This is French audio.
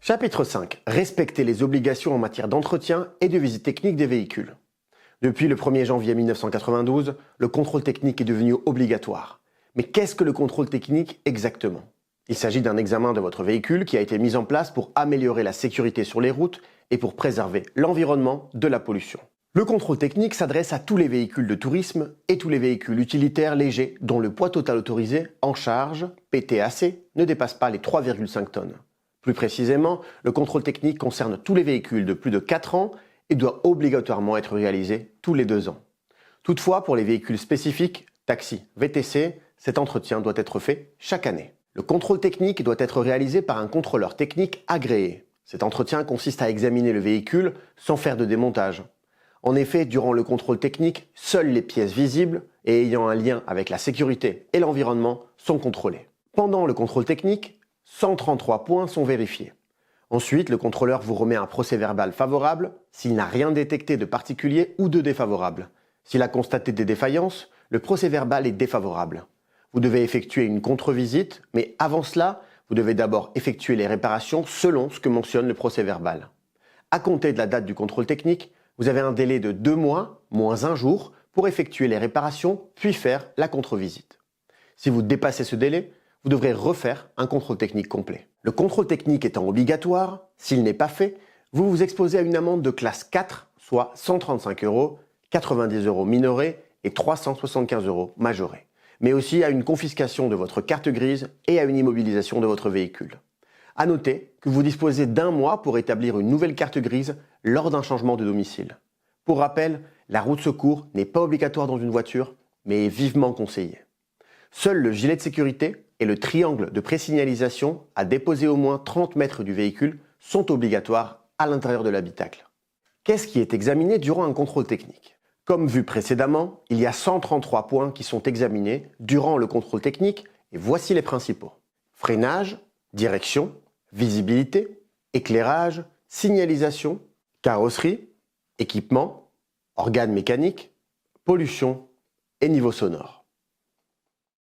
Chapitre 5. Respecter les obligations en matière d'entretien et de visite technique des véhicules. Depuis le 1er janvier 1992, le contrôle technique est devenu obligatoire. Mais qu'est-ce que le contrôle technique exactement? Il s'agit d'un examen de votre véhicule qui a été mis en place pour améliorer la sécurité sur les routes et pour préserver l'environnement de la pollution. Le contrôle technique s'adresse à tous les véhicules de tourisme et tous les véhicules utilitaires légers dont le poids total autorisé en charge, PTAC, ne dépasse pas les 3,5 tonnes. Plus précisément, le contrôle technique concerne tous les véhicules de plus de 4 ans et doit obligatoirement être réalisé tous les 2 ans. Toutefois, pour les véhicules spécifiques, taxi, VTC, cet entretien doit être fait chaque année. Le contrôle technique doit être réalisé par un contrôleur technique agréé. Cet entretien consiste à examiner le véhicule sans faire de démontage. En effet, durant le contrôle technique, seules les pièces visibles et ayant un lien avec la sécurité et l'environnement sont contrôlées. Pendant le contrôle technique, 133 points sont vérifiés. Ensuite, le contrôleur vous remet un procès-verbal favorable s'il n'a rien détecté de particulier ou de défavorable. S'il a constaté des défaillances, le procès-verbal est défavorable. Vous devez effectuer une contre-visite, mais avant cela, vous devez d'abord effectuer les réparations selon ce que mentionne le procès-verbal. À compter de la date du contrôle technique, vous avez un délai de 2 mois, moins 1 jour, pour effectuer les réparations, puis faire la contre-visite. Si vous dépassez ce délai, vous devrez refaire un contrôle technique complet. Le contrôle technique étant obligatoire, s'il n'est pas fait, vous vous exposez à une amende de classe 4, soit 135 €, 90 € minorés et 375 € majorés, mais aussi à une confiscation de votre carte grise et à une immobilisation de votre véhicule. À noter que vous disposez d'1 mois pour établir une nouvelle carte grise lors d'un changement de domicile. Pour rappel, la roue de secours n'est pas obligatoire dans une voiture, mais est vivement conseillée. Seul le gilet de sécurité et le triangle de présignalisation à déposer au moins 30 mètres du véhicule sont obligatoires à l'intérieur de l'habitacle. Qu'est-ce qui est examiné durant un contrôle technique? Comme vu précédemment, il y a 133 points qui sont examinés durant le contrôle technique et voici les principaux. Freinage, direction, visibilité, éclairage, signalisation, carrosserie, équipement, organes mécaniques, pollution et niveau sonore.